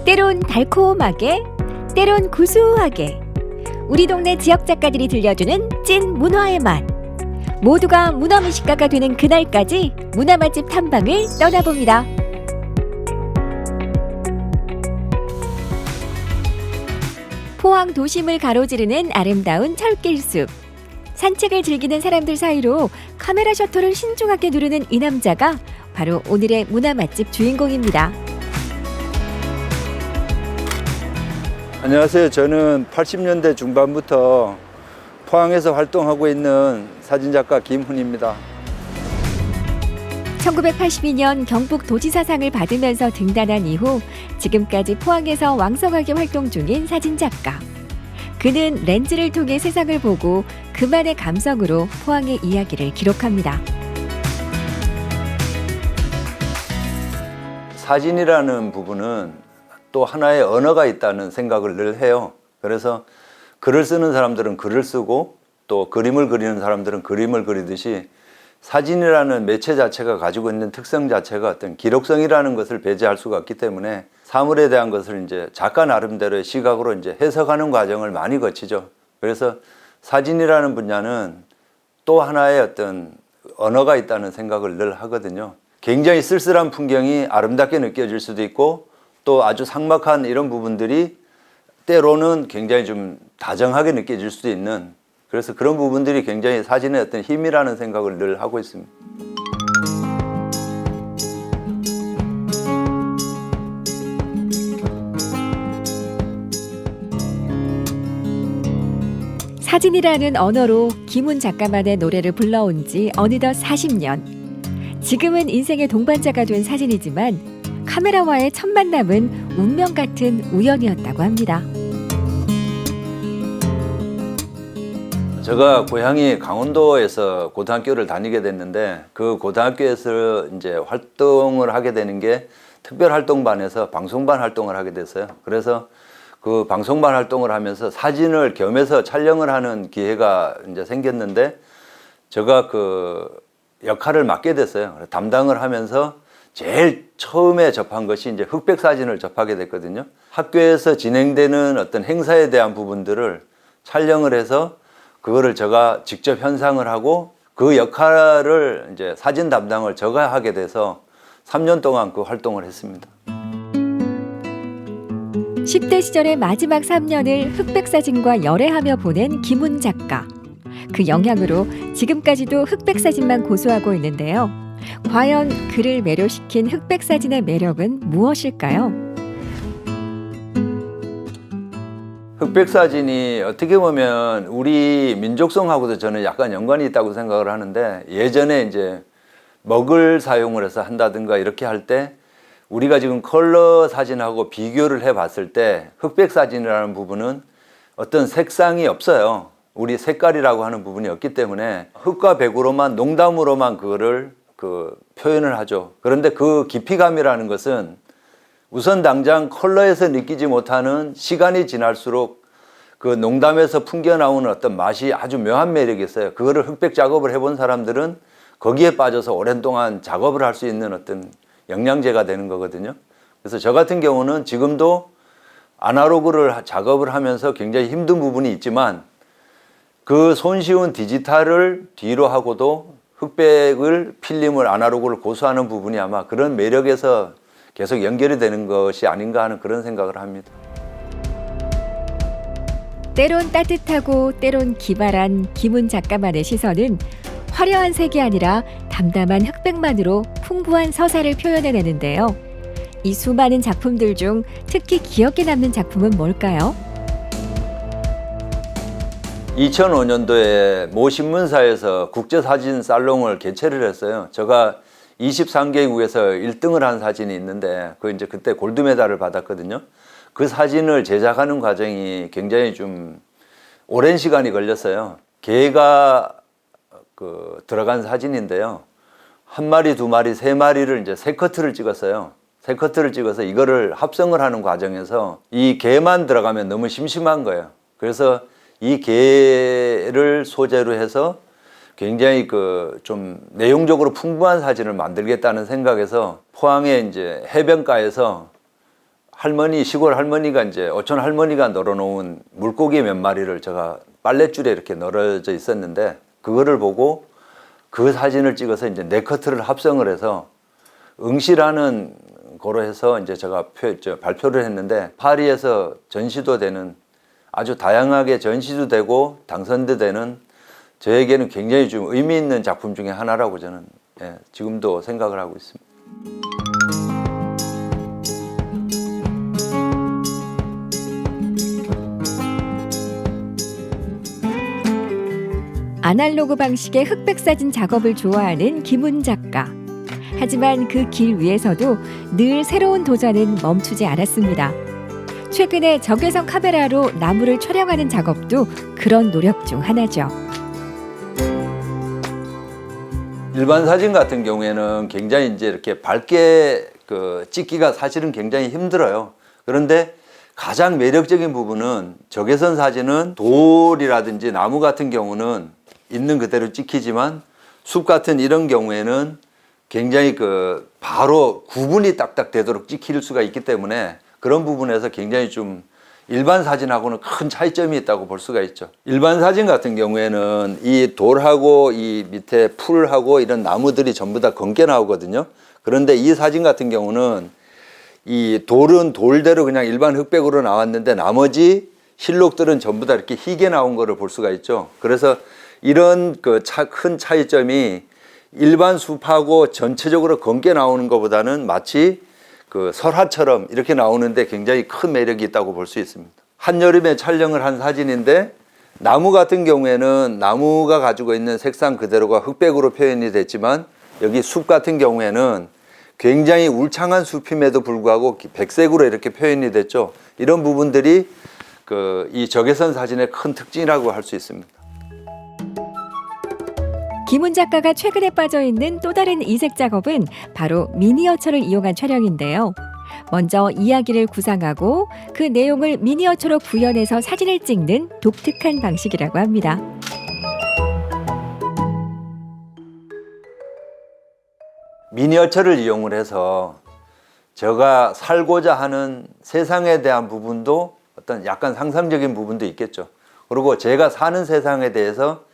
때론 달콤하게, 때론 구수하게 우리 동네 지역 작가들이 들려주는 찐 문화의 맛. 모두가 문화 미식가가 되는 그날까지 문화 맛집 탐방을 떠나봅니다. 포항 도심을 가로지르는 아름다운 철길숲. 산책을 즐기는 사람들 사이로 카메라 셔터를 신중하게 누르는 이 남자가 바로 오늘의 문화 맛집 주인공입니다. 안녕하세요. 저는 80년대 중반부터 포항에서 활동하고 있는 사진작가 김훈입니다. 1982년 경북 도지사상을 받으면서 등단한 이후 지금까지 포항에서 왕성하게 활동 중인 사진작가. 그는 렌즈를 통해 세상을 보고 그만의 감성으로 포항의 이야기를 기록합니다. 사진이라는 부분은 또 하나의 언어가 있다는 생각을 늘 해요. 그래서 글을 쓰는 사람들은 글을 쓰고 또 그림을 그리는 사람들은 그림을 그리듯이 사진이라는 매체 자체가 가지고 있는 특성 자체가 어떤 기록성이라는 것을 배제할 수가 없기 때문에 사물에 대한 것을 이제 작가 나름대로의 시각으로 이제 해석하는 과정을 많이 거치죠. 그래서 사진이라는 분야는 또 하나의 어떤 언어가 있다는 생각을 늘 하거든요. 굉장히 쓸쓸한 풍경이 아름답게 느껴질 수도 있고 또 아주 삭막한 이런 부분들이 때로는 굉장히 좀 다정하게 느껴질 수도 있는, 그래서 그런 부분들이 굉장히 사진의 어떤 힘이라는 생각을 늘 하고 있습니다. 사진이라는 언어로 김훈 작가만의 노래를 불러온 지 어느덧 40년. 지금은 인생의 동반자가 된 사진이지만 카메라와의 첫 만남은 운명 같은 우연이었다고 합니다. 제가 고향이 강원도에서 고등학교를 다니게 됐는데 그 고등학교에서 이제 활동을 하게 되는 게 특별활동반에서 방송반 활동을 하게 됐어요. 그래서 그 방송반 활동을 하면서 사진을 겸해서 촬영을 하는 기회가 이제 생겼는데 제가 그 역할을 맡게 됐어요. 담당을 하면서 제일 처음에 접한 것이 이제 흑백 사진을 접하게 됐거든요. 학교에서 진행되는 어떤 행사에 대한 부분들을 촬영을 해서 그거를 제가 직접 현상을 하고 그 역할을 이제 사진 담당을 제가 하게 돼서 3년 동안 그 활동을 했습니다. 10대 시절의 마지막 3년을 흑백사진과 열애하며 보낸 김훈 작가. 그 영향으로 지금까지도 흑백사진만 고수하고 있는데요. 과연 그를 매료시킨 흑백사진의 매력은 무엇일까요? 흑백사진이 어떻게 보면 우리 민족성하고도 저는 약간 연관이 있다고 생각을 하는데, 예전에 이제 먹을 사용을 해서 한다든가 이렇게 할 때 우리가 지금 컬러 사진하고 비교를 해 봤을 때 흑백사진이라는 부분은 어떤 색상이 없어요. 우리 색깔이라고 하는 부분이 없기 때문에 흑과 백으로만 농담으로만 그거를 표현을 하죠. 그런데 그 깊이감이라는 것은 우선 당장 컬러에서 느끼지 못하는, 시간이 지날수록 그 농담에서 풍겨나오는 어떤 맛이 아주 묘한 매력이 있어요. 그거를 흑백 작업을 해본 사람들은 거기에 빠져서 오랜 동안 작업을 할 수 있는 어떤 영양제가 되는 거거든요. 그래서 저 같은 경우는 지금도 아날로그를 작업을 하면서 굉장히 힘든 부분이 있지만 그 손쉬운 디지털을 뒤로 하고도 흑백을, 필름을, 아날로그를 고수하는 부분이 아마 그런 매력에서 계속 연결이 되는 것이 아닌가 하는 그런 생각을 합니다. 때론 따뜻하고 때론 기발한 김훈 작가만의 시선은 화려한 색이 아니라 담담한 흑백만으로 풍부한 서사를 표현해내는데요. 이 수많은 작품들 중 특히 기억에 남는 작품은 뭘까요? 2005년도에 모 신문사에서 국제사진 살롱을 개최를 했어요. 제가 23개국에서 1등을 한 사진이 있는데 이제 그때 골드메달을 받았거든요. 그 사진을 제작하는 과정이 굉장히 좀 오랜 시간이 걸렸어요. 개가 들어간 사진인데요. 한 마리, 두 마리, 세 마리를 이제 세 커트를 찍었어요. 세 커트를 찍어서 이거를 합성을 하는 과정에서 이 개만 들어가면 너무 심심한 거예요. 그래서 이 개를 소재로 해서 굉장히 그 좀 내용적으로 풍부한 사진을 만들겠다는 생각에서 포항의 이제 해변가에서 할머니, 시골 할머니가 이제 어촌 할머니가 널어놓은 물고기 몇 마리를 제가 빨랫줄에 이렇게 널어져 있었는데, 그거를 보고 그 사진을 찍어서 이제 네 커트를 합성을 해서 응시라는 거로 해서 이제 제가 발표를 했는데, 파리에서 전시도 되는, 아주 다양하게 전시도 되고 당선도 되는, 저에게는 굉장히 좀 의미 있는 작품 중에 하나라고 저는 지금도 생각을 하고 있습니다. 아날로그 방식의 흑백 사진 작업을 좋아하는 김훈 작가. 하지만 그 길 위에서도 늘 새로운 도전은 멈추지 않았습니다. 최근에 적외선 카메라로 나무를 촬영하는 작업도 그런 노력 중 하나죠. 일반 사진 같은 경우에는 굉장히 이제 이렇게 밝게 찍기가 사실은 굉장히 힘들어요. 그런데 가장 매력적인 부분은 적외선 사진은 돌이라든지 나무 같은 경우는 있는 그대로 찍히지만, 숲 같은 이런 경우에는 굉장히 바로 구분이 딱딱 되도록 찍힐 수가 있기 때문에, 그런 부분에서 굉장히 좀 일반 사진하고는 큰 차이점이 있다고 볼 수가 있죠. 일반 사진 같은 경우에는 이 돌하고 이 밑에 풀하고 이런 나무들이 전부 다 검게 나오거든요. 그런데 이 사진 같은 경우는 이 돌은 돌대로 그냥 일반 흑백으로 나왔는데, 나머지 실록들은 전부 다 이렇게 희게 나온 거를 볼 수가 있죠. 그래서 이런 큰 차이점이 일반 숲하고 전체적으로 검게 나오는 것보다는 마치 설화처럼 이렇게 나오는데 굉장히 큰 매력이 있다고 볼 수 있습니다. 한여름에 촬영을 한 사진인데, 나무 같은 경우에는 나무가 가지고 있는 색상 그대로가 흑백으로 표현이 됐지만, 여기 숲 같은 경우에는 굉장히 울창한 숲임에도 불구하고 백색으로 이렇게 표현이 됐죠. 이런 부분들이 이 적외선 사진의 큰 특징이라고 할 수 있습니다. 김훈 작가가 최근에 빠져있는 또 다른 이색 작업은 바로 미니어처를 이용한 촬영인데요. 먼저 이야기를 구상하고 그 내용을 미니어처로 구현해서 사진을 찍는 독특한 방식이라고 합니다. 미니어처를 이용을 해서 제가 살고자 하는 세상에 대한 부분도 어떤 약간 상상적인 부분도 있겠죠. 그리고 제가 사는 세상에 대해서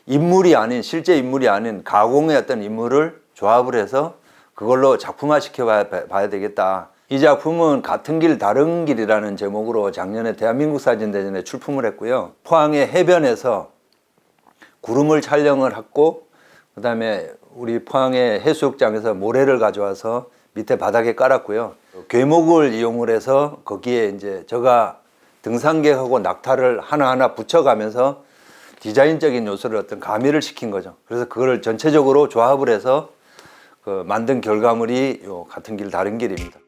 인물이 아닌, 실제 인물이 아닌 가공의 어떤 인물을 조합을 해서 그걸로 작품화 시켜봐야 되겠다. 이 작품은 같은 길 다른 길이라는 제목으로 작년에 대한민국 사진대전에 출품을 했고요. 포항의 해변에서 구름을 촬영을 했고, 그 다음에 우리 포항의 해수욕장에서 모래를 가져와서 밑에 바닥에 깔았고요. 궤목을 이용을 해서 거기에 이제 제가 등산객하고 낙타를 하나하나 붙여가면서 디자인적인 요소를 어떤 가미를 시킨 거죠. 그래서 그걸 전체적으로 조합을 해서 만든 결과물이 요 같은 길 다른 길입니다.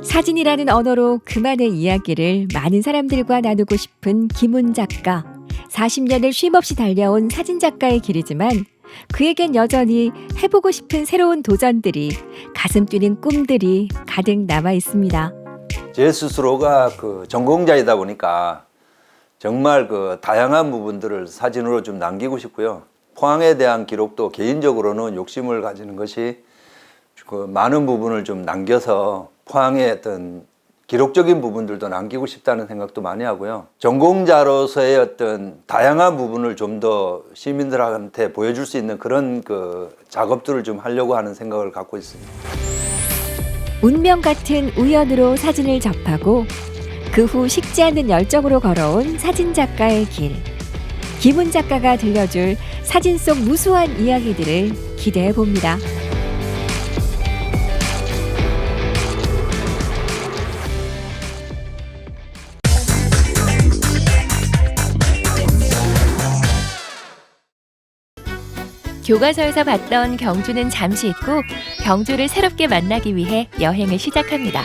사진이라는 언어로 그만의 이야기를 많은 사람들과 나누고 싶은 김훈 작가. 40년을 쉼없이 달려온 사진 작가의 길이지만 그에겐 여전히 해보고 싶은 새로운 도전들이, 가슴 뛰는 꿈들이 가득 남아 있습니다. 제 스스로가 전공자이다 보니까 정말 다양한 부분들을 사진으로 좀 남기고 싶고요. 포항에 대한 기록도 개인적으로는 욕심을 가지는 것이 많은 부분을 좀 남겨서 포항의 어떤 기록적인 부분들도 남기고 싶다는 생각도 많이 하고요. 전공자로서의 어떤 다양한 부분을 좀 더 시민들한테 보여줄 수 있는 그런 작업들을 좀 하려고 하는 생각을 갖고 있습니다. 운명 같은 우연으로 사진을 접하고 그 후 식지 않는 열정으로 걸어온 사진 작가의 길. 김훈 작가가 들려줄 사진 속 무수한 이야기들을 기대해 봅니다. 교과서에서 봤던 경주는 잠시 잊고 경주를 새롭게 만나기 위해 여행을 시작합니다.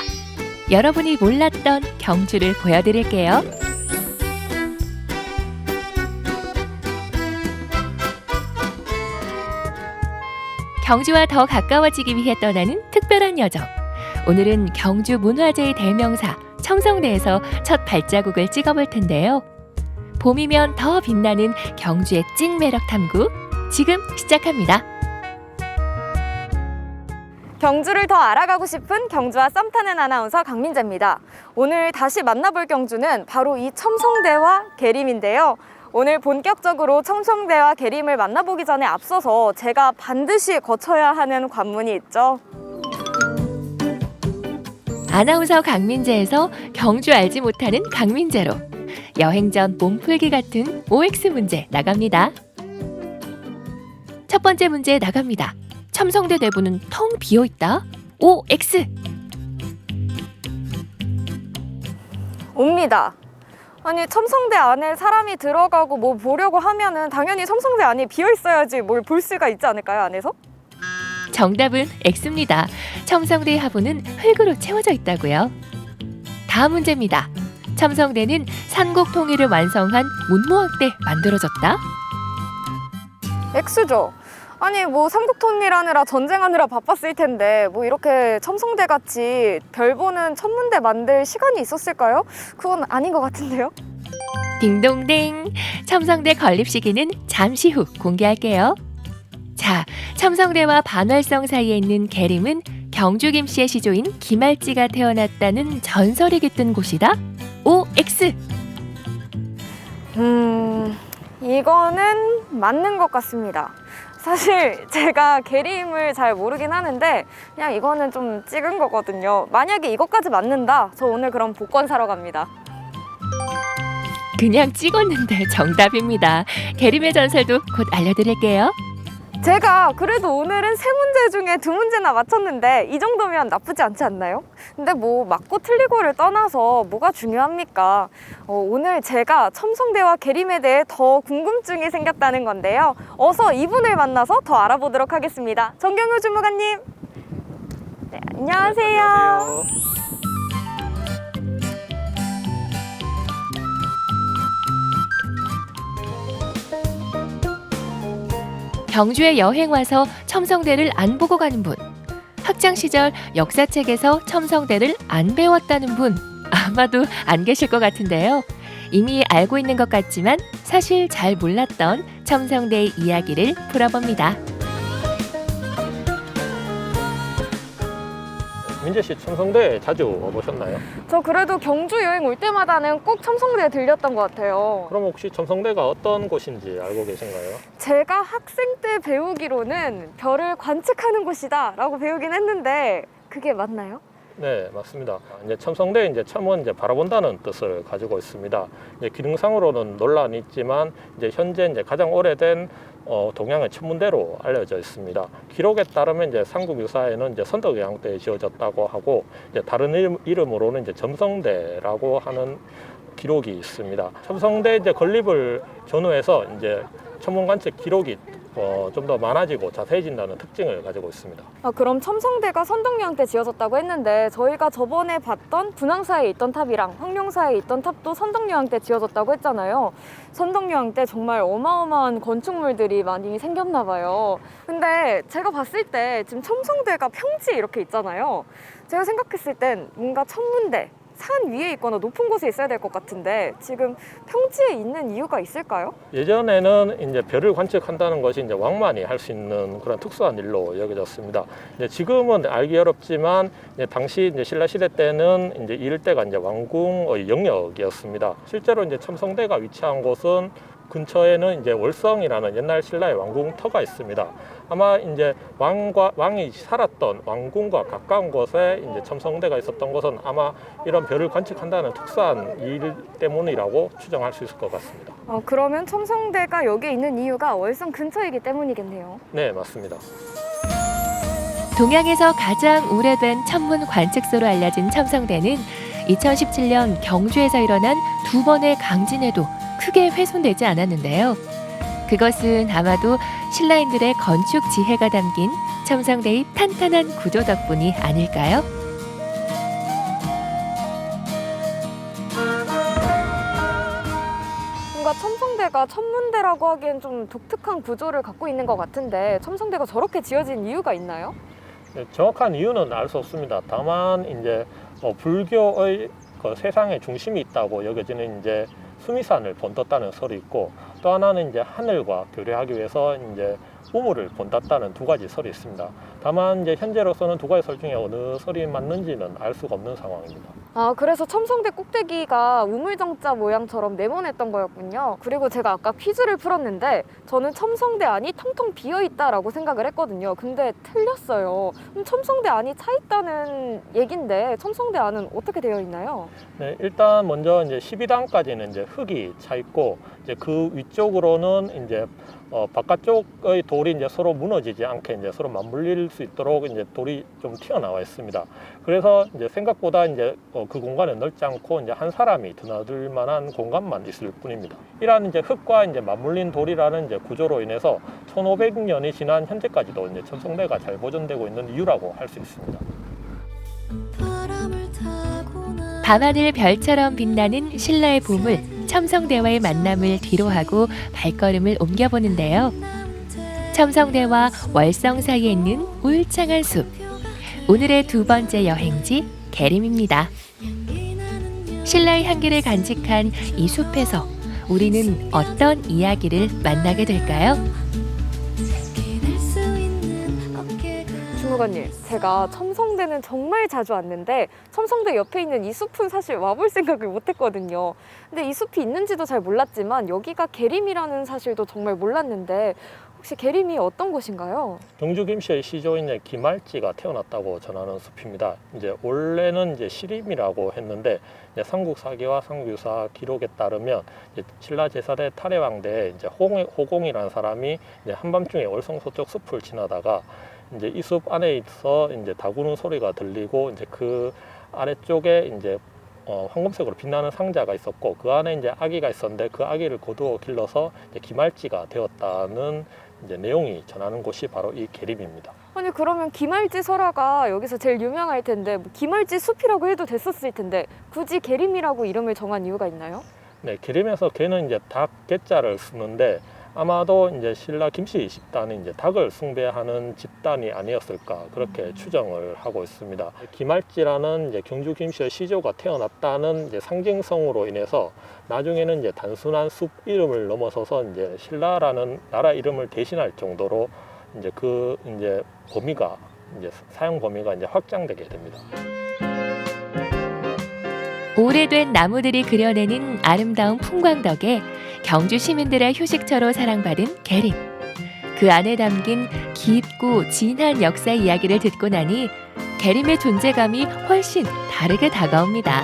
여러분이 몰랐던 경주를 보여드릴게요. 경주와 더 가까워지기 위해 떠나는 특별한 여정. 오늘은 경주 문화재의 대명사 청성리에서 첫 발자국을 찍어볼 텐데요. 봄이면 더 빛나는 경주의 찐 매력 탐구, 지금 시작합니다. 경주를 더 알아가고 싶은 경주와 썸 타는 아나운서 강민재입니다. 오늘 다시 만나볼 경주는 바로 이 첨성대와 계림인데요. 오늘 본격적으로 첨성대와 계림을 만나보기 전에 앞서서 제가 반드시 거쳐야 하는 관문이 있죠. 아나운서 강민재에서 경주 알지 못하는 강민재로 여행 전 몸풀기 같은 OX 문제 나갑니다. 첫 번째 문제 나갑니다. 첨성대 내부는 텅 비어있다. OX. 옵니다. 아니 첨성대 안에 사람이 들어가고 뭐 보려고 하면은 당연히 첨성대 안이 비어 있어야지 뭘 볼 수가 있지 않을까요, 안에서? 정답은 X입니다. 첨성대 하부는 흙으로 채워져 있다고요. 다음 문제입니다. 첨성대는 삼국 통일을 완성한 문무왕 때 만들어졌다. X죠. 아니 뭐 삼국통일하느라 전쟁하느라 바빴을 텐데 뭐 이렇게 첨성대 같이 별 보는 천문대 만들 시간이 있었을까요? 그건 아닌 것 같은데요. 딩동댕. 첨성대 건립 시기는 잠시 후 공개할게요. 자, 첨성대와 반월성 사이에 있는 계림은 경주 김씨의 시조인 김할지가 태어났다는 전설이 깃든 곳이다. OX. 이거는 맞는 것 같습니다. 사실 제가 계림을 잘 모르긴 하는데 그냥 이거는 좀 찍은 거거든요. 만약에 이것까지 맞는다, 저 오늘 그럼 복권 사러 갑니다. 그냥 찍었는데 정답입니다. 계림의 전설도 곧 알려드릴게요. 제가 그래도 오늘은 세 문제 중에 두 문제나 맞췄는데 이 정도면 나쁘지 않지 않나요? 근데 뭐 맞고 틀리고를 떠나서 뭐가 중요합니까? 오늘 제가 첨성대와 계림에 대해 더 궁금증이 생겼다는 건데요. 어서 이분을 만나서 더 알아보도록 하겠습니다. 정경효 주무관님. 네, 안녕하세요. 안녕하세요. 경주에 여행 와서 첨성대를 안 보고 가는 분, 학창 시절 역사책에서 첨성대를 안 배웠다는 분 아마도 안 계실 것 같은데요. 이미 알고 있는 것 같지만 사실 잘 몰랐던 첨성대의 이야기를 풀어봅니다. 민재 씨 첨성대 자주 와보셨나요? 저 그래도 경주 여행 올 때마다는 꼭 첨성대에 들렸던 것 같아요. 그럼 혹시 첨성대가 어떤 곳인지 알고 계신가요? 제가 학생 때 배우기로는 별을 관측하는 곳이다 라고 배우긴 했는데 그게 맞나요? 네, 맞습니다. 이제 첨성대 이제 첨은 이제 바라본다는 뜻을 가지고 있습니다. 이제 기능상으로는 논란이 있지만 이제 현재 이제 가장 오래된 동양의 천문대로 알려져 있습니다. 기록에 따르면 이제 삼국 유사에는 이제 선덕여왕 때 지어졌다고 하고 이제 다른 이름으로는 이제 점성대라고 하는 기록이 있습니다. 첨성대 이제 건립을 전후해서 이제 천문 관측 기록이 좀 더 많아지고 자세해진다는 특징을 가지고 있습니다. 그럼 첨성대가 선덕여왕 때 지어졌다고 했는데 저희가 저번에 봤던 분황사에 있던 탑이랑 황룡사에 있던 탑도 선덕여왕 때 지어졌다고 했잖아요. 선덕여왕 때 정말 어마어마한 건축물들이 많이 생겼나 봐요. 근데 제가 봤을 때 지금 첨성대가 평지에 이렇게 있잖아요. 제가 생각했을 땐 뭔가 천문대, 산 위에 있거나 높은 곳에 있어야 될 것 같은데 지금 평지에 있는 이유가 있을까요? 예전에는 이제 별을 관측한다는 것이 이제 왕만이 할 수 있는 그런 특수한 일로 여겨졌습니다. 이제 지금은 알기 어렵지만 이제 당시 이제 신라 시대 때는 이제 이 일대가 이제 왕궁의 영역이었습니다. 실제로 이제 첨성대가 위치한 곳은 근처에는 이제 월성이라는 옛날 신라의 왕궁터가 있습니다. 아마 이제 왕이 살았던 왕궁과 가까운 곳에 이제 첨성대가 있었던 것은 아마 이런 별을 관측한다는 특수한 일 때문이라고 추정할 수 있을 것 같습니다. 그러면 첨성대가 여기 있는 이유가 월성 근처이기 때문이겠네요. 네, 맞습니다. 동양에서 가장 오래된 천문 관측소로 알려진 첨성대는 2017년 경주에서 일어난 두 번의 강진에도 크게 훼손되지 않았는데요. 그것은 아마도 신라인들의 건축 지혜가 담긴 첨성대의 탄탄한 구조 덕분이 아닐까요? 뭔가 첨성대가 천문대라고 하기엔 좀 독특한 구조를 갖고 있는 것 같은데 첨성대가 저렇게 지어진 이유가 있나요? 네, 정확한 이유는 알 수 없습니다. 다만 이제 불교의 그 세상의 중심이 있다고 여겨지는 이제 수미산을 본떴다는 설이 있고 또 하나는 이제 하늘과 교류하기 위해서 이제 우물을 본땄다는 두 가지 설이 있습니다. 다만 이제 현재로서는 두 가지 설 중에 어느 설이 맞는지는 알 수가 없는 상황입니다. 아, 그래서 첨성대 꼭대기가 우물정자 모양처럼 네모냈던 거였군요. 그리고 제가 아까 퀴즈를 풀었는데 저는 첨성대 안이 텅텅 비어있다라고 생각을 했거든요. 근데 틀렸어요. 그럼 첨성대 안이 차 있다는 얘긴데 첨성대 안은 어떻게 되어 있나요? 네, 일단 먼저 이제 12단까지는 이제 흙이 차 있고 이제 그 위쪽으로는 이제 바깥쪽의 돌이 이제 서로 무너지지 않게 이제 서로 맞물릴 수 있도록 이제 돌이 좀 튀어나와 있습니다. 그래서 이제 생각보다 이제 그 공간은 넓지 않고 이제 한 사람이 드나들 만한 공간만 있을 뿐입니다. 이러한 이제 흙과 이제 맞물린 돌이라는 이제 구조로 인해서 1500년이 지난 현재까지도 이제 첨성대가 잘 보존되고 있는 이유라고 할 수 있습니다. 밤하늘 별처럼 빛나는 신라의 보물 첨성대와의 만남을 뒤로하고 발걸음을 옮겨보는데요. 첨성대와 월성 사이에 있는 울창한 숲. 오늘의 두 번째 여행지 계림입니다. 신라의 향기를 간직한 이 숲에서 우리는 어떤 이야기를 만나게 될까요? 주무관님, 제가 첨성대는 정말 자주 왔는데 첨성대 옆에 있는 이 숲은 사실 와볼 생각을 못했거든요. 근데 이 숲이 있는지도 잘 몰랐지만 여기가 계림이라는 사실도 정말 몰랐는데 혹시 계림이 어떤 곳인가요? 경주 김씨의 시조인 김알지가 태어났다고 전하는 숲입니다. 이제 원래는 이제 시림이라고 했는데 이제 삼국사기와 삼국유사 기록에 따르면 이제 신라 제4대 탈해왕대 이제 호공이라는 사람이 이제 한밤중에 월성 서쪽 숲을 지나다가 이제 이 숲 안에 있어 이제 다구는 소리가 들리고 이제 그 아래쪽에 이제 황금색으로 빛나는 상자가 있었고 그 안에 이제 아기가 있었는데 그 아기를 거두어 길러서 이제 김알지가 되었다는 이제 내용이 전하는 곳이 바로 이 계림입니다. 아니, 그러면 김알지 설화가 여기서 제일 유명할 텐데 뭐 김알지 숲이라고 해도 됐었을 텐데 굳이 계림이라고 이름을 정한 이유가 있나요? 네, 계림에서 개는 이제 닭 개자를 쓰는데 아마도 이제 신라 김씨 집단이 이제 닭을 숭배하는 집단이 아니었을까 그렇게 추정을 하고 있습니다. 김알지라는 이제 경주 김씨의 시조가 태어났다는 이제 상징성으로 인해서 나중에는 이제 단순한 숲 이름을 넘어서서 이제 신라라는 나라 이름을 대신할 정도로 이제 그 이제 범위가 이제 사용 범위가 이제 확장되게 됩니다. 오래된 나무들이 그려내는 아름다운 풍광 덕에 경주 시민들의 휴식처로 사랑받은 계림. 그 안에 담긴 깊고 진한 역사 이야기를 듣고 나니 계림의 존재감이 훨씬 다르게 다가옵니다.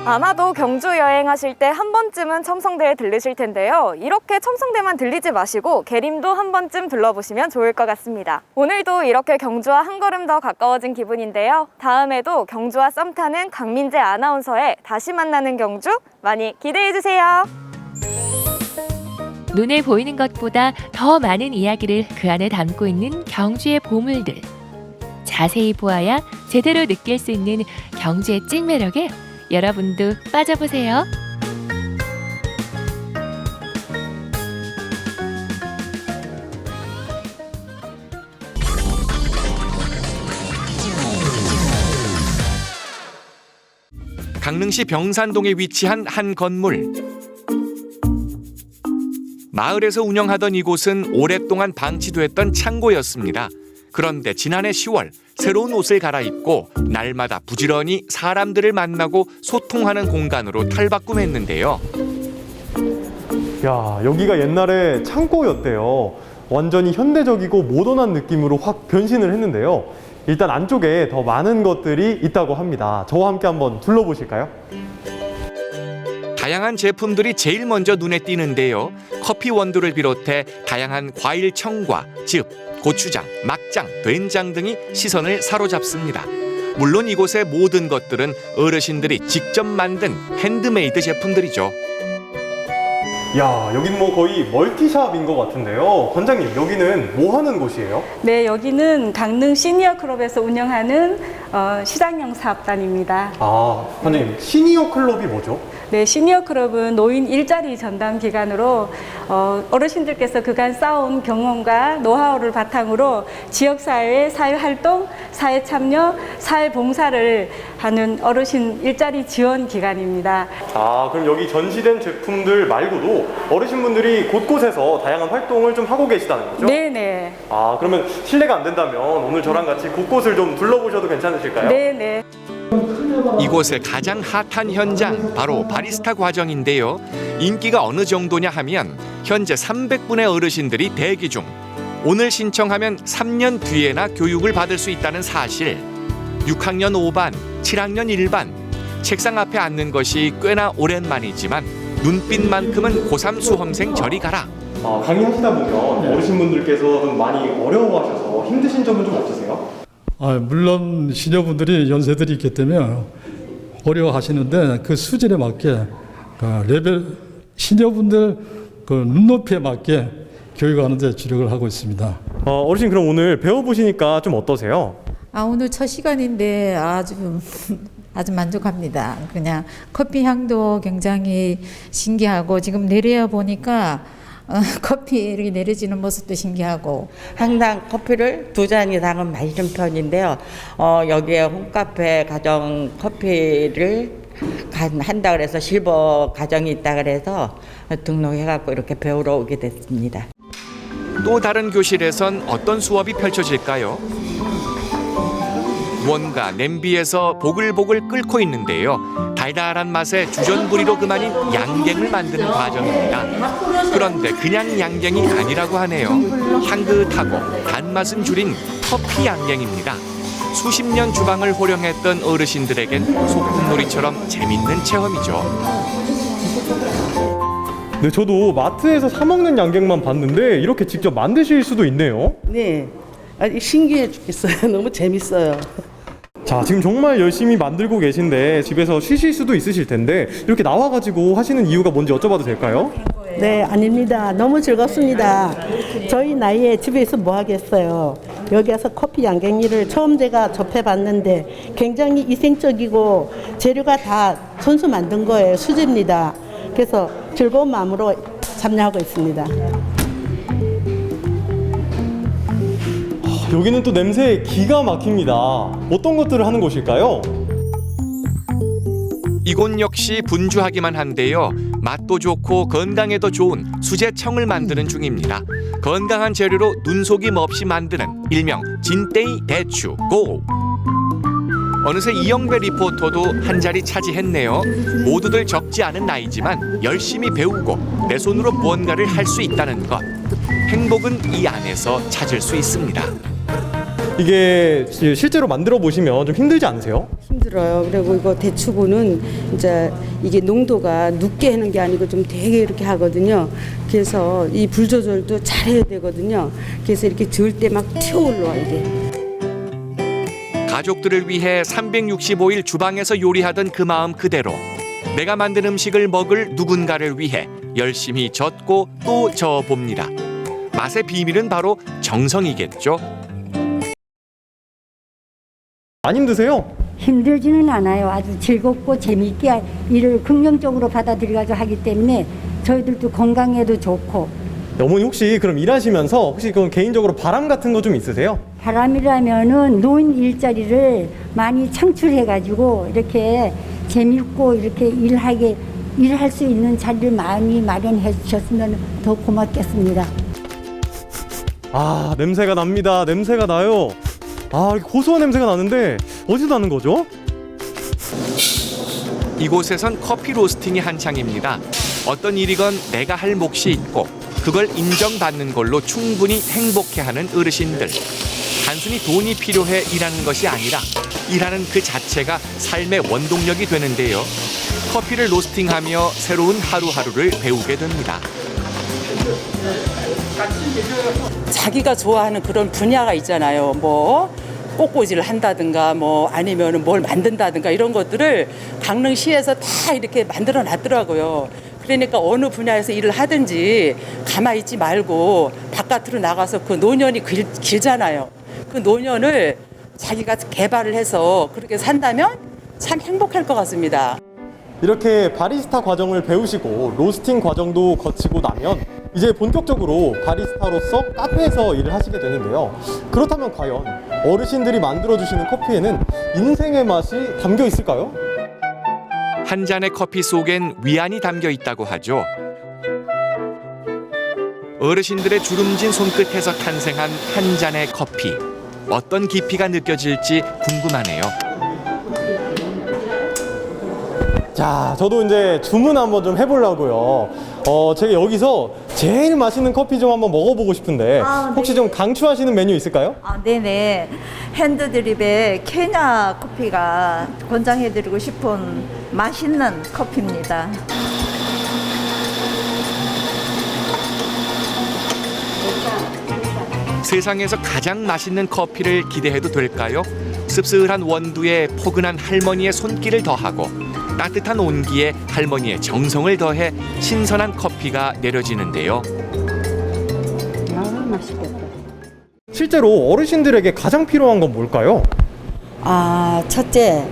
아마도 경주 여행하실 때 한 번쯤은 첨성대에 들르실 텐데요. 이렇게 첨성대만 들리지 마시고 계림도 한 번쯤 둘러보시면 좋을 것 같습니다. 오늘도 이렇게 경주와 한 걸음 더 가까워진 기분인데요. 다음에도 경주와 썸 타는 강민재 아나운서의 다시 만나는 경주 많이 기대해주세요. 눈에 보이는 것보다 더 많은 이야기를 그 안에 담고 있는 경주의 보물들. 자세히 보아야 제대로 느낄 수 있는 경주의 찐 매력에 여러분도 빠져보세요. 강릉시 병산동에 위치한 한 건물. 마을에서 운영하던 이곳은 오랫동안 방치됐던 창고였습니다. 그런데 지난해 10월 새로운 옷을 갈아입고 날마다 부지런히 사람들을 만나고 소통하는 공간으로 탈바꿈했는데요. 야, 여기가 옛날에 창고였대요. 완전히 현대적이고 모던한 느낌으로 확 변신을 했는데요. 일단 안쪽에 더 많은 것들이 있다고 합니다. 저와 함께 한번 둘러보실까요? 다양한 제품들이 제일 먼저 눈에 띄는데요. 커피 원두를 비롯해 다양한 과일 청과 즙, 고추장, 막장, 된장 등이 시선을 사로잡습니다. 물론 이곳의 모든 것들은 어르신들이 직접 만든 핸드메이드 제품들이죠. 야, 여긴 뭐 거의 멀티샵인 것 같은데요. 관장님, 여기는 뭐 하는 곳이에요? 네, 여기는 강릉 시니어 클럽에서 운영하는 시장형 사업단입니다. 아, 관장님, 시니어 클럽이 뭐죠? 네, 시니어 클럽은 노인 일자리 전담 기관으로 어르신들께서 그간 쌓아온 경험과 노하우를 바탕으로 지역사회 사회활동, 사회참여, 사회봉사를 하는 어르신 일자리 지원 기관입니다. 아, 그럼 여기 전시된 제품들 말고도 어르신분들이 곳곳에서 다양한 활동을 좀 하고 계시다는 거죠? 네네. 아, 그러면 실례가 안 된다면 오늘 저랑 같이 곳곳을 좀 둘러보셔도 괜찮으실까요? 네네. 이곳의 가장 핫한 현장 바로 바리스타 과정인데요. 인기가 어느 정도냐 하면 현재 300분의 어르신들이 대기 중. 오늘 신청하면 3년 뒤에나 교육을 받을 수 있다는 사실. 6학년 5반, 7학년 1반. 책상 앞에 앉는 것이 꽤나 오랜만이지만 눈빛만큼은 고3 수험생 저리 가라. 강의하시다 보면 어르신분들께서 좀 많이 어려워하셔서 힘드신 점은 좀 없으세요? 물론 시니어분들이 연세들이 있기 때문에 어려워하시는데 그 수준에 맞게 레벨 시니어분들 그 눈높이에 맞게 교육하는 데 주력을 하고 있습니다. 어르신 그럼 오늘 배워보시니까 좀 어떠세요? 오늘 첫 시간인데 아주 만족합니다. 그냥 커피 향도 굉장히 신기하고 지금 내려 보니까 커피 이렇게 내려지는 모습도 신기하고 항상 커피를 2잔 이상은 마시는 편인데요. 여기에 홈카페 가정 커피를 한다 그래서 실버 가정이 있다 그래서 등록해갖고 이렇게 배우러 오게 됐습니다. 또 다른 교실에선 어떤 수업이 펼쳐질까요? 무언가 냄비에서 보글보글 끓고 있는데요. 달달한 맛에 주전부리로 그만인 양갱을 만드는 과정입니다. 그런데 그냥 양갱이 아니라고 하네요. 향긋하고 단맛은 줄인 커피 양갱입니다. 수십 년 주방을 호령했던 어르신들에겐 소꿉놀이처럼 재밌는 체험이죠. 네, 저도 마트에서 사 먹는 양갱만 봤는데 이렇게 직접 만드실 수도 있네요. 네, 신기해 죽겠어요. 너무 재밌어요. 자, 지금 정말 열심히 만들고 계신데 집에서 쉬실 수도 있으실 텐데 이렇게 나와가지고 하시는 이유가 뭔지 여쭤봐도 될까요? 네, 아닙니다. 너무 즐겁습니다. 저희 나이에 집에서 뭐 하겠어요. 여기 와서 커피 양갱이를 처음 제가 접해봤는데 굉장히 위생적이고 재료가 다 손수 만든 거예요. 수제입니다. 그래서 즐거운 마음으로 참여하고 있습니다. 여기는 또 냄새 기가 막힙니다. 어떤 것들을 하는 곳일까요? 이곳 역시 분주하기만 한데요. 맛도 좋고 건강에도 좋은 수제청을 만드는 중입니다. 건강한 재료로 눈속임 없이 만드는 일명 진떼이 대추 고! 어느새 이영배 리포터도 한 자리 차지했네요. 모두들 적지 않은 나이지만 열심히 배우고 내 손으로 무언가를 할 수 있다는 것. 행복은 이 안에서 찾을 수 있습니다. 이게 실제로 만들어 보시면 좀 힘들지 않으세요? 힘들어요. 그리고 이거 대추고는 이제 이게 농도가 눕게 하는 게 아니고 좀 되게 이렇게 하거든요. 그래서 이 불 조절도 잘해야 되거든요. 그래서 이렇게 저을 때 막 튀어 올라와 이게. 가족들을 위해 365일 주방에서 요리하던 그 마음 그대로 내가 만든 음식을 먹을 누군가를 위해 열심히 젓고 또 저어봅니다. 맛의 비밀은 바로 정성이겠죠. 안 힘드세요? 힘들지는 않아요. 아주 즐겁고 재미있게 일을 긍정적으로 받아들여가지고 하기 때문에 저희들도 건강에도 좋고. 어머니 혹시 그럼 일하시면서 혹시 그럼 개인적으로 바람 같은 거 좀 있으세요? 바람이라면은 노인 일자리를 많이 창출해가지고 이렇게 재밌고 이렇게 일할 수 있는 자리를 많이 마련해 주셨으면 더 고맙겠습니다. 아, 냄새가 납니다. 냄새가 나요. 아, 이렇게 고소한 냄새가 나는데 어디서 나는 거죠? 이곳에선 커피 로스팅이 한창입니다. 어떤 일이건 내가 할 몫이 있고 그걸 인정받는 걸로 충분히 행복해하는 어르신들. 단순히 돈이 필요해 일하는 것이 아니라 일하는 그 자체가 삶의 원동력이 되는데요. 커피를 로스팅하며 새로운 하루하루를 배우게 됩니다. 자기가 좋아하는 그런 분야가 있잖아요. 뭐 꽃꽂이를 한다든가 뭐 아니면 뭘 만든다든가 이런 것들을 강릉시에서 다 이렇게 만들어 놨더라고요. 그러니까 어느 분야에서 일을 하든지 가만히 있지 말고 바깥으로 나가서 그 노년이 길잖아요. 그 노년을 자기가 개발을 해서 그렇게 산다면 참 행복할 것 같습니다. 이렇게 바리스타 과정을 배우시고 로스팅 과정도 거치고 나면 이제 본격적으로 바리스타로서 카페에서 일을 하시게 되는데요. 그렇다면 과연 어르신들이 만들어주시는 커피에는 인생의 맛이 담겨 있을까요? 한 잔의 커피 속엔 위안이 담겨 있다고 하죠. 어르신들의 주름진 손끝에서 탄생한 한 잔의 커피. 어떤 깊이가 느껴질지 궁금하네요. 자, 저도 이제 주문 한번 좀 해보려고요. 제가 여기서 제일 맛있는 커피 좀 한번 먹어보고 싶은데 혹시 좀 강추하시는 메뉴 있을까요? 네네. 핸드드립의 케냐 커피가 권장해드리고 싶은 맛있는 커피입니다. 세상에서 가장 맛있는 커피를 기대해도 될까요? 씁쓸한 원두에 포근한 할머니의 손길을 더하고 따뜻한 온기에 할머니의 정성을 더해 신선한 커피가 내려지는데요. 맛있겠다. 실제로 어르신들에게 가장 필요한 건 뭘까요? 첫째,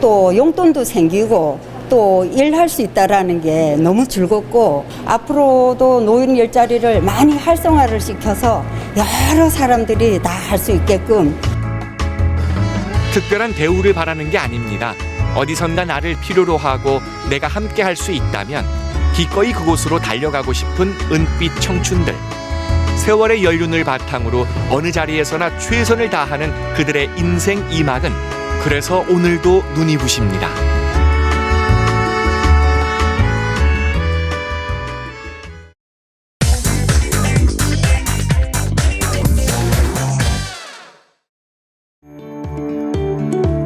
또 용돈도 생기고 또 일할 수 있다라는 게 너무 즐겁고 앞으로도 노인 일자리를 많이 활성화를 시켜서 여러 사람들이 다 할 수 있게끔. 특별한 대우를 바라는 게 아닙니다. 어디선가 나를 필요로 하고 내가 함께 할 수 있다면 기꺼이 그곳으로 달려가고 싶은 은빛 청춘들. 세월의 연륜을 바탕으로 어느 자리에서나 최선을 다하는 그들의 인생 이막은 그래서 오늘도 눈이 부십니다.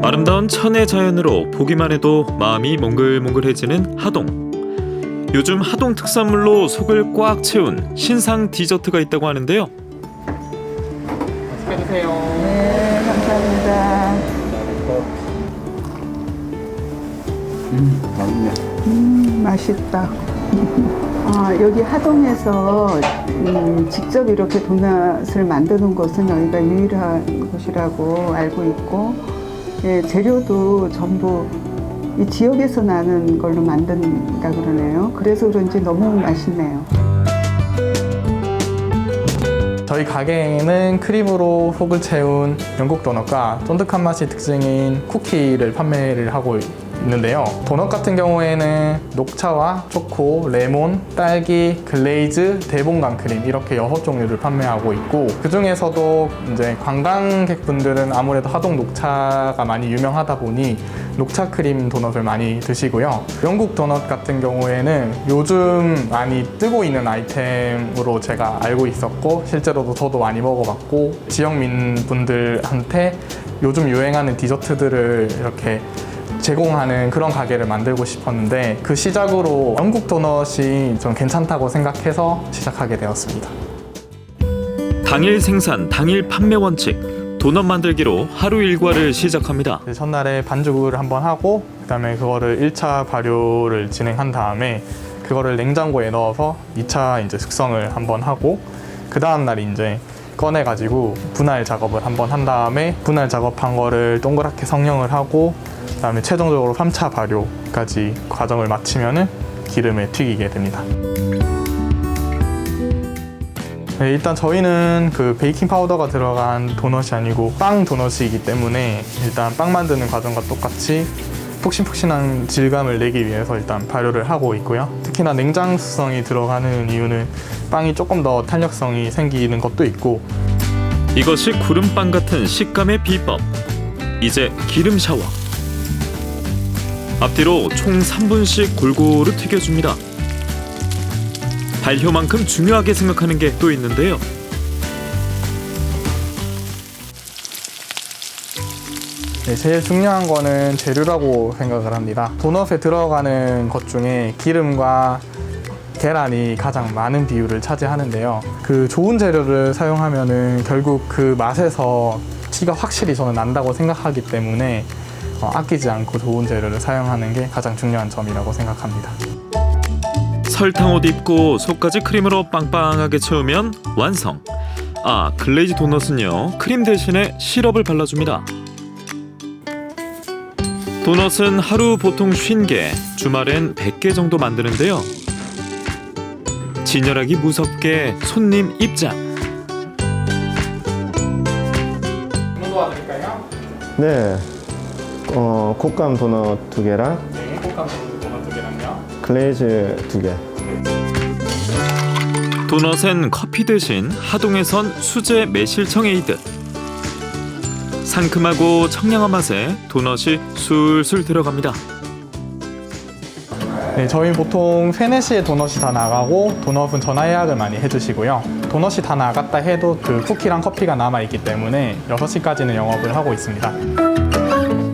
아름다운 천혜 자연으로 보기만 해도 마음이 몽글몽글해지는 하동. 요즘 하동 특산물로 속을 꽉 채운 신상 디저트가 있다고 하는데요. 맛있게 드세요. 네, 감사합니다. 맛있다. 여기 하동에서 직접 이렇게 도넛을 만드는 곳은 여기가 유일한 곳이라고 알고 있고, 예, 재료도 전부 이 지역에서 나는 걸로 만든다 그러네요. 그래서 그런지 너무 맛있네요. 저희 가게에는 크림으로 속을 채운 영국 도넛과 쫀득한 맛이 특징인 쿠키를 판매를 하고 있는데요. 도넛 같은 경우에는 녹차와 초코, 레몬, 딸기, 글레이즈, 대봉강 크림 이렇게 6종류를 판매하고 있고, 그 중에서도 이제 관광객분들은 아무래도 하동 녹차가 많이 유명하다 보니 녹차 크림 도넛을 많이 드시고요. 영국 도넛 같은 경우에는 요즘 많이 뜨고 있는 아이템으로 제가 알고 있었고, 실제로도 저도 많이 먹어봤고, 지역민 분들한테 요즘 유행하는 디저트들을 이렇게 제공하는 그런 가게를 만들고 싶었는데, 그 시작으로 영국 도넛이 좀 괜찮다고 생각해서 시작하게 되었습니다. 당일 생산, 당일 판매 원칙. 도넛 만들기로 하루 일과를 시작합니다. 전날에 반죽을 한번 하고, 그다음에 그거를 1차 발효를 진행한 다음에 그거를 냉장고에 넣어서 2차 이제 숙성을 한번 하고, 그 다음 날 이제 꺼내가지고 분할 작업을 한번 한 다음에 분할 작업한 거를 동그랗게 성형을 하고, 그다음에 최종적으로 3차 발효까지 과정을 마치면은 기름에 튀기게 됩니다. 네, 일단 저희는 그 베이킹 파우더가 들어간 도넛이 아니고 빵 도넛이기 때문에 일단 빵 만드는 과정과 똑같이 폭신폭신한 질감을 내기 위해서 일단 발효를 하고 있고요. 특히나 냉장 숙성이 들어가는 이유는 빵이 조금 더 탄력성이 생기는 것도 있고. 이것이 구름빵 같은 식감의 비법. 이제 기름 샤워. 앞뒤로 총 3분씩 골고루 튀겨줍니다. 발효만큼 중요하게 생각하는 게 또 있는데요. 네, 제일 중요한 거는 재료라고 생각을 합니다. 도넛에 들어가는 것 중에 기름과 계란이 가장 많은 비율을 차지하는데요. 그 좋은 재료를 사용하면은 결국 그 맛에서 티가 확실히 저는 난다고 생각하기 때문에 아끼지 않고 좋은 재료를 사용하는 게 가장 중요한 점이라고 생각합니다. 설탕 옷 입고 속까지 크림으로 빵빵하게 채우면 완성. 글레이즈 도넛은요, 크림 대신에 시럽을 발라줍니다. 도넛은 하루 보통 50개, 주말엔 100개 정도 만드는데요. 진열하기 무섭게 손님 입장. 도와드릴까요? 네, 곶감 도넛 2개랑 네, 곶감 도넛 2개랑요. 글레이즈 2개. 도넛엔 커피 대신 하동에선 수제 매실청에이드. 상큼하고 청량한 맛에 도넛이 술술 들어갑니다. 네, 저희 보통 3, 4시에 도넛이 다 나가고 도넛은 전화 예약을 많이 해주시고요. 도넛이 다 나갔다 해도 그 쿠키랑 커피가 남아있기 때문에 6시까지는 영업을 하고 있습니다.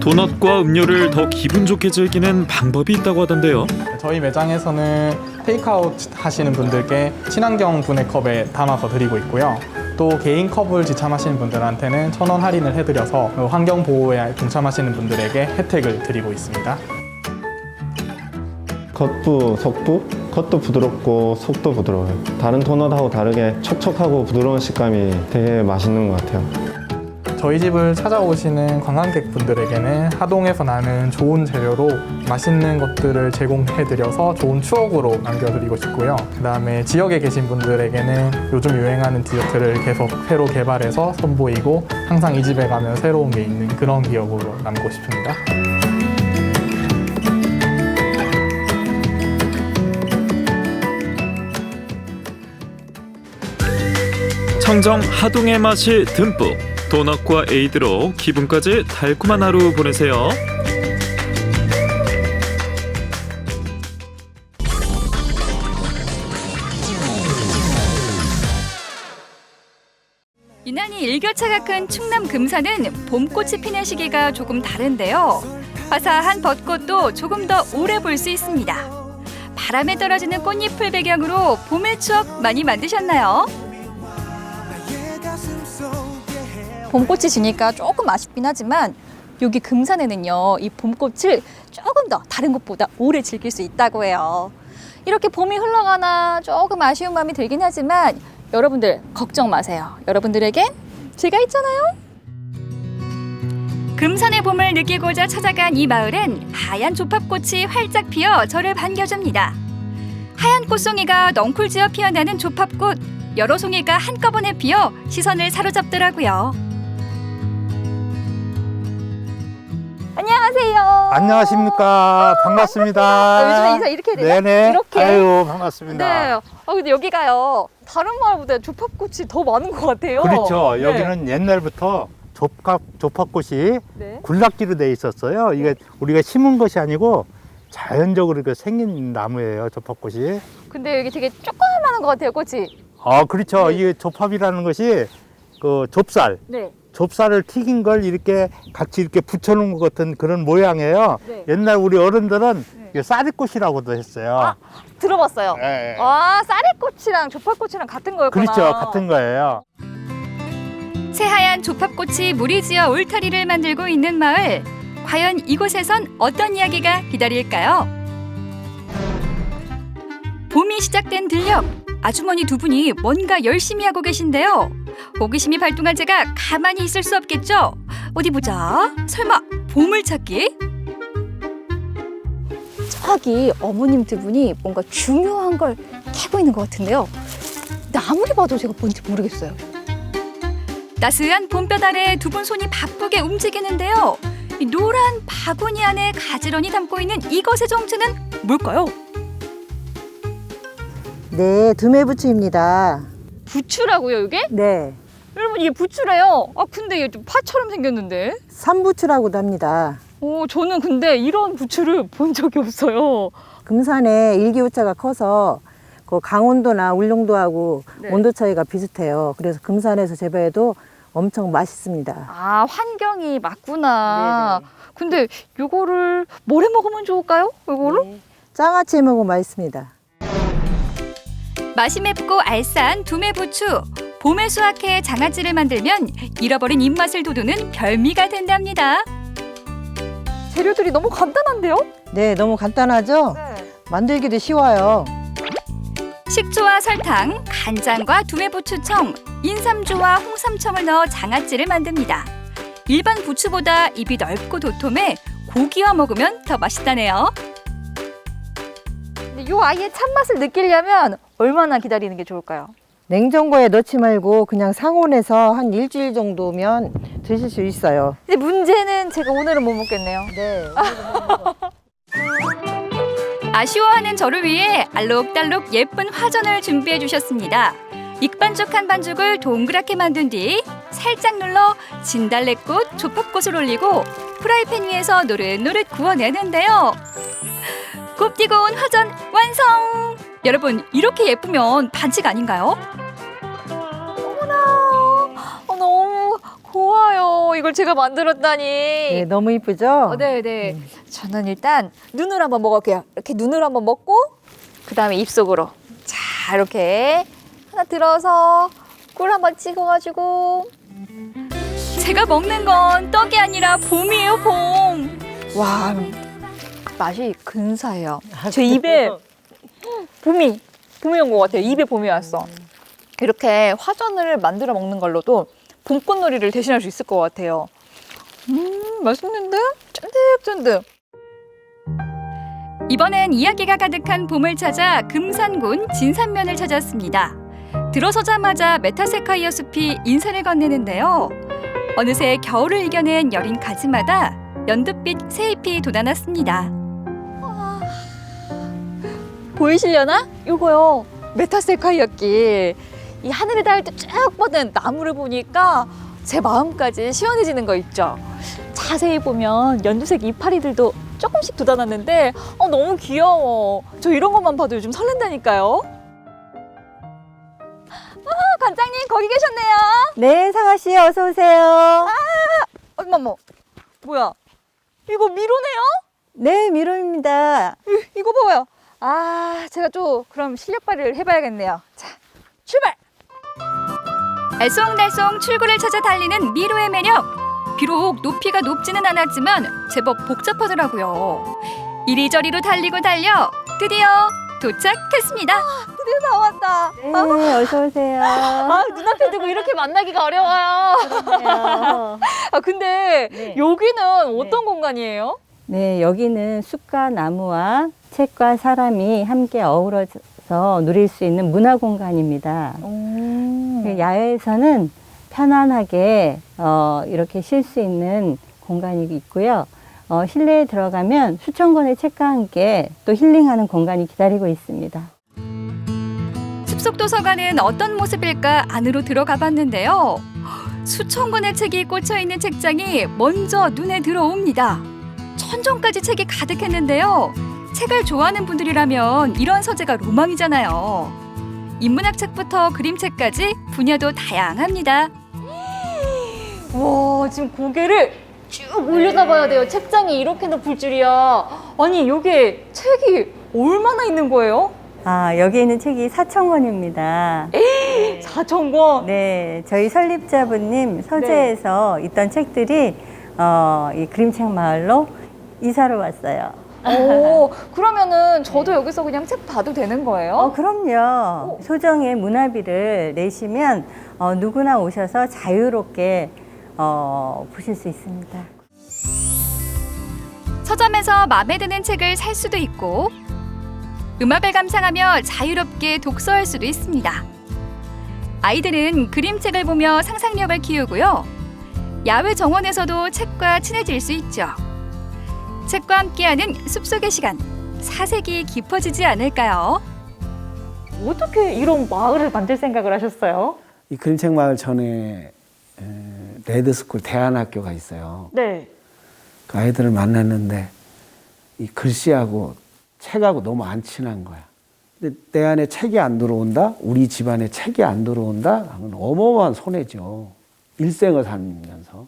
도넛과 음료를 더 기분 좋게 즐기는 방법이 있다고 하던데요. 저희 매장에서는 테이크아웃 하시는 분들께 친환경 분해컵에 담아서 드리고 있고요. 또 개인 컵을 지참하시는 분들한테는 1,000원 할인을 해드려서 환경 보호에 동참하시는 분들에게 혜택을 드리고 있습니다. 겉부, 속부? 겉도 부드럽고 속도 부드러워요. 다른 도넛하고 다르게 촉촉하고 부드러운 식감이 되게 맛있는 것 같아요. 저희 집을 찾아오시는 관광객분들에게는 하동에서 나는 좋은 재료로 맛있는 것들을 제공해드려서 좋은 추억으로 남겨드리고 싶고요. 그 다음에 지역에 계신 분들에게는 요즘 유행하는 디저트를 계속 새로 개발해서 선보이고 항상 이 집에 가면 새로운 게 있는 그런 기억으로 남고 싶습니다. 청정 하동의 맛이 듬뿍. 도넛과 에이드로 기분까지 달콤한 하루 보내세요. 유난히 일교차가 큰 충남 금산은 봄꽃이 피는 시기가 조금 다른데요. 화사한 벚꽃도 조금 더 오래 볼 수 있습니다. 바람에 떨어지는 꽃잎을 배경으로 봄의 추억 많이 만드셨나요? 봄꽃이 지니까 조금 아쉽긴 하지만 여기 금산에는요, 이 봄꽃을 조금 더 다른 곳보다 오래 즐길 수 있다고 해요. 이렇게 봄이 흘러가나 조금 아쉬운 마음이 들긴 하지만 여러분들 걱정 마세요. 여러분들에겐 제가 있잖아요. 금산의 봄을 느끼고자 찾아간 이 마을엔 하얀 조팝꽃이 활짝 피어 저를 반겨줍니다. 하얀 꽃송이가 넝쿨지어 피어나는 조팝꽃, 여러 송이가 한꺼번에 피어 시선을 사로잡더라고요. 안녕하세요. 안녕하십니까. 반갑습니다. 요즘에 인사 이렇게 해야 되나? 네네. 이렇게? 아유, 반갑습니다. 네. 근데 여기가요, 다른 마을보다 조팝꽃이 더 많은 것 같아요. 그렇죠. 네. 여기는 옛날부터 조팝꽃이 네. 군락지로 돼 있었어요. 이게 우리가 심은 것이 아니고 자연적으로 이렇게 생긴 나무예요, 조팝꽃이. 근데 여기 되게 조그마한 것 같아요, 꽃이. 아, 그렇죠. 이게 조팝이라는 것이 그 좁쌀. 네. 좁쌀을 튀긴 걸 이렇게 같이 이렇게 붙여놓은 것 같은 그런 모양이에요. 네. 옛날 우리 어른들은 이게 쌀이꽃이라고도 했어요. 들어봤어요. 네. 아, 쌀이꽃이랑 조팝꽃이랑 같은 거였구나. 그렇죠. 같은 거예요. 새하얀 조팝꽃이 무리지어 울타리를 만들고 있는 마을. 과연 이곳에선 어떤 이야기가 기다릴까요? 봄이 시작된 들녘. 아주머니 두 분이 뭔가 열심히 하고 계신데요. 호기심이 발동한 제가 가만히 있을 수 없겠죠? 어디 보자. 설마 보물찾기? 저기 어머님 두 분이 뭔가 중요한 걸 캐고 있는 것 같은데요. 근데 아무리 봐도 제가 뭔지 모르겠어요. 따스한 봄볕 아래 두 분 손이 바쁘게 움직이는데요. 이 노란 바구니 안에 가지런히 담고 있는 이것의 정체는 뭘까요? 네, 두메부추입니다. 부추라고요, 이게? 네. 여러분, 이게 부추래요. 아, 근데 이게 좀 파처럼 생겼는데. 삼부추라고도 합니다. 저는 근데 이런 부추를 본 적이 없어요. 금산에 일기후차가 커서 그 강원도나 울릉도하고 네. 온도 차이가 비슷해요. 그래서 금산에서 재배해도 엄청 맛있습니다. 아, 환경이 맞구나. 근데 요거를 뭐래 먹으면 좋을까요? 요거를? 장아찌 해 먹으면 맛있습니다. 맛이 맵고 알싸한 두메부추. 봄에 수확해 장아찌를 만들면 잃어버린 입맛을 돋우는 별미가 된답니다. 재료들이 너무 간단한데요? 네, 너무 간단하죠? 만들기도 쉬워요. 식초와 설탕, 간장과 두메부추청, 인삼주와 홍삼청을 넣어 장아찌를 만듭니다. 일반 부추보다 잎이 넓고 도톰해 고기와 먹으면 더 맛있다네요. 근데 요 아이의 참맛을 느끼려면 얼마나 기다리는 게 좋을까요? 냉장고에 넣지 말고 그냥 상온에서 한 일주일 정도면 드실 수 있어요. 근데 문제는 제가 오늘은 못 먹겠네요. 네. 아쉬워하는 저를 위해 알록달록 예쁜 화전을 준비해 주셨습니다. 익반죽 한 반죽을 동그랗게 만든 뒤 살짝 눌러 진달래꽃, 조팝꽃을 올리고 프라이팬 위에서 노릇노릇 구워내는데요. 곱디고 온 화전 완성! 여러분, 이렇게 예쁘면 반칙 아닌가요? 어머나, 너무 고와요. 이걸 제가 만들었다니. 네, 너무 이쁘죠? 네네. 저는 일단 눈을 한번 먹을게요. 이렇게 눈을 한번 먹고 그 다음에 입속으로 자 이렇게 하나 들어서 꿀 한번 찍어가지고. 제가 먹는 건 떡이 아니라 봄이에요, 봄. 와, 맛이 근사해요. 제 입에 봄이 온 것 같아요. 입에 봄이 왔어. 이렇게 화전을 만들어 먹는 걸로도 봄꽃놀이를 대신할 수 있을 것 같아요. 맛있는데? 쫀득쫀득. 이번엔 이야기가 가득한 봄을 찾아 금산군 진산면을 찾았습니다. 들어서자마자 메타세카이어 숲이 인사를 건네는데요. 어느새 겨울을 이겨낸 여린 가지마다 연두빛 새잎이 돋아났습니다. 보이시려나? 요거요. 메타세카이어길. 이 하늘에 닿을 때 쭉 뻗은 나무를 보니까 제 마음까지 시원해지는 거 있죠. 자세히 보면 연두색 이파리들도 조금씩 돋아났는데 너무 귀여워. 저 이런 것만 봐도 요즘 설렌다니까요. 관장님 거기 계셨네요. 네, 상아 씨 어서 오세요. 어머머, 뭐야? 이거 미로네요? 네, 미로입니다. 이거 봐봐요. 제가 좀 그럼 실력 발휘를 해봐야겠네요. 자, 출발! 알쏭달쏭 출구를 찾아 달리는 미로의 매력. 비록 높이가 높지는 않았지만 제법 복잡하더라고요. 이리저리로 달리고 달려 드디어 도착했습니다. 드디어 나왔다. 네, 어서 오세요. 눈앞에 두고 이렇게 만나기가 어려워요. 그러네요. 근데 여기는 어떤 공간이에요? 네, 여기는 숲과 나무와 책과 사람이 함께 어우러져서 누릴 수 있는 문화 공간입니다. 야외에서는 편안하게 이렇게 쉴 수 있는 공간이 있고요. 실내에 들어가면 수천 권의 책과 함께 또 힐링하는 공간이 기다리고 있습니다. 숲속도서관은 어떤 모습일까 안으로 들어가 봤는데요. 수천 권의 책이 꽂혀있는 책장이 먼저 눈에 들어옵니다. 천정까지 책이 가득했는데요. 책을 좋아하는 분들이라면 이런 서재가 로망이잖아요. 인문학 책부터 그림책까지 분야도 다양합니다. 와, 지금 고개를 쭉 올려다봐야 돼요. 책장이 이렇게 높을 줄이야. 아니, 여기에 책이 얼마나 있는 거예요? 여기 있는 책이 4,000권입니다. 4,000권? 네, 저희 설립자분님 서재에서 있던 책들이 이 그림책 마을로 이사를 왔어요. 그러면은 저도 여기서 그냥 책 봐도 되는 거예요? 그럼요. 소정의 문화비를 내시면 누구나 오셔서 자유롭게 보실 수 있습니다. 서점에서 마음에 드는 책을 살 수도 있고 음악을 감상하며 자유롭게 독서할 수도 있습니다. 아이들은 그림책을 보며 상상력을 키우고요. 야외 정원에서도 책과 친해질 수 있죠. 책과 함께하는 숲속의 시간, 사색이 깊어지지 않을까요? 어떻게 이런 마을을 만들 생각을 하셨어요? 이 그림책 마을 전에 레드스쿨 대안학교가 있어요. 네. 그 아이들을 만났는데 이 글씨하고 책하고 너무 안 친한 거야. 근데 내 안에 책이 안 들어온다? 우리 집안에 책이 안 들어온다? 하면 어마어마한 손해죠. 일생을 살면서.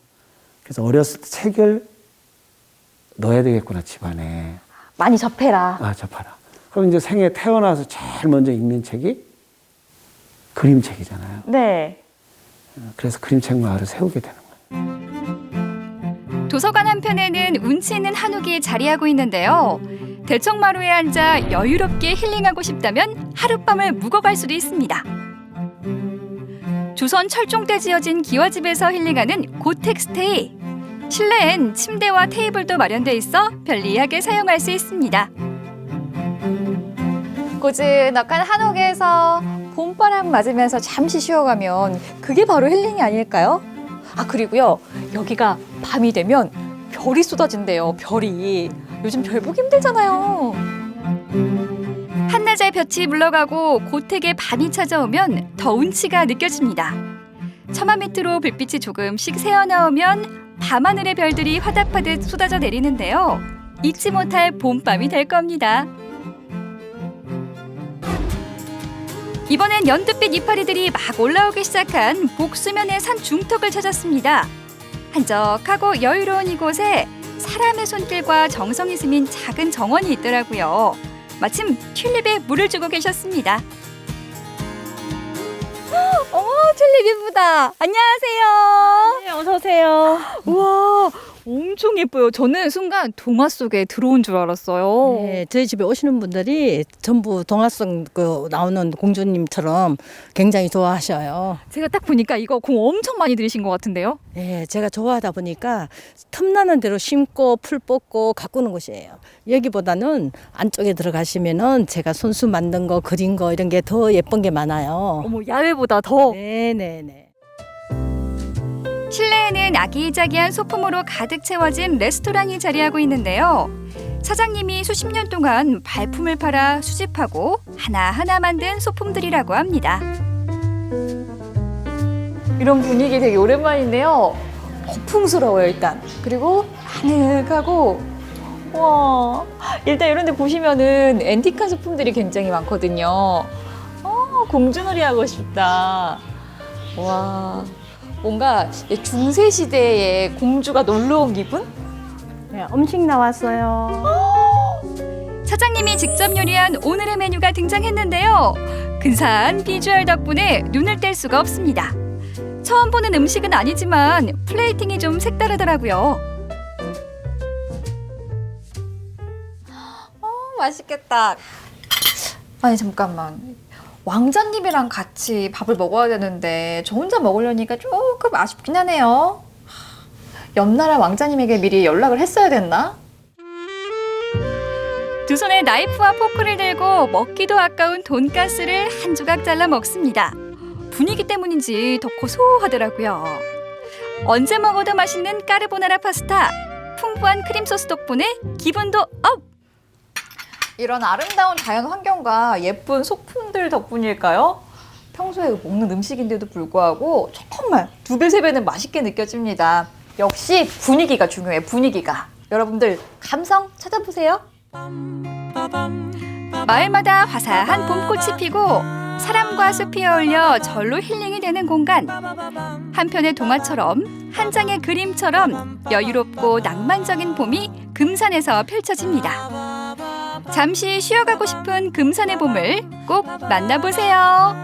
그래서 어렸을 때 책을 넣어야 되겠구나, 집안에. 많이 접해라. 접하라. 그럼 이제 생에 태어나서 제일 먼저 읽는 책이 그림책이잖아요. 네. 그래서 그림책 마을을 세우게 되는 거예요. 도서관 한편에는 운치 있는 한옥이 자리하고 있는데요. 대청마루에 앉아 여유롭게 힐링하고 싶다면 하룻밤을 묵어갈 수도 있습니다. 조선 철종 때 지어진 기와집에서 힐링하는 고택스테이. 실내엔 침대와 테이블도 마련돼 있어 편리하게 사용할 수 있습니다. 고즈넉한 한옥에서 봄바람 맞으면서 잠시 쉬어가면 그게 바로 힐링이 아닐까요? 아, 그리고요, 여기가 밤이 되면 별이 쏟아진대요, 별이. 요즘 별 보기 힘들잖아요. 한낮의 볕이 물러가고 고택의 밤이 찾아오면 더 운치가 느껴집니다. 처마 밑으로 불빛이 조금씩 새어나오면 밤하늘의 별들이 화답하듯 쏟아져 내리는데요. 잊지 못할 봄밤이 될 겁니다. 이번엔 연두빛 이파리들이 막 올라오기 시작한 복수면의 산 중턱을 찾았습니다. 한적하고 여유로운 이곳에 사람의 손길과 정성이 스민 작은 정원이 있더라고요. 마침 튤립에 물을 주고 계셨습니다. 어머, 튤립 예쁘다. 안녕하세요. 네, 어서 오세요. 우와, 엄청 예뻐요. 저는 순간 동화 속에 들어온 줄 알았어요. 네, 저희 집에 오시는 분들이 전부 동화 속 나오는 공주님처럼 굉장히 좋아하셔요. 제가 딱 보니까 이거 공 엄청 많이 들이신 것 같은데요? 네, 제가 좋아하다 보니까 틈나는 대로 심고 풀 뽑고 가꾸는 곳이에요. 여기보다는 안쪽에 들어가시면은 제가 손수 만든 거, 그린 거 이런 게 더 예쁜 게 많아요. 어머, 야외보다 더? 네네네. 실내에는 아기자기한 소품으로 가득 채워진 레스토랑이 자리하고 있는데요. 사장님이 수십 년 동안 발품을 팔아 수집하고 하나하나 만든 소품들이라고 합니다. 이런 분위기 되게 오랜만인데요. 거풍스러워요, 일단. 그리고 아늑하고, 와, 일단 이런 데 보시면은 앤틱한 소품들이 굉장히 많거든요. 공주놀이 하고 싶다. 와, 뭔가 중세 시대의 공주가 놀러 온 기분? 네, 음식 나왔어요. 사장님이 직접 요리한 오늘의 메뉴가 등장했는데요. 근사한 비주얼 덕분에 눈을 뗄 수가 없습니다. 처음 보는 음식은 아니지만 플레이팅이 좀 색다르더라고요. 맛있겠다. 아니, 잠깐만. 왕자님이랑 같이 밥을 먹어야 되는데 저 혼자 먹으려니까 조금 아쉽긴 하네요. 옆나라 왕자님에게 미리 연락을 했어야 됐나? 두 손에 나이프와 포크를 들고 먹기도 아까운 돈가스를 한 조각 잘라 먹습니다. 분위기 때문인지 더 고소하더라고요. 언제 먹어도 맛있는 까르보나라 파스타. 풍부한 크림 소스 덕분에 기분도 업! 이런 아름다운 자연 환경과 예쁜 소품들 덕분일까요? 평소에 먹는 음식인데도 불구하고 정말 2배, 3배는 맛있게 느껴집니다. 역시 분위기가 중요해, 분위기가. 여러분들 감성 찾아보세요. 마을마다 화사한 봄꽃이 피고 사람과 숲이 어울려 절로 힐링이 되는 공간. 한편의 동화처럼 한 장의 그림처럼 여유롭고 낭만적인 봄이 금산에서 펼쳐집니다. 잠시 쉬어가고 싶은 금산의 봄을 꼭 만나보세요.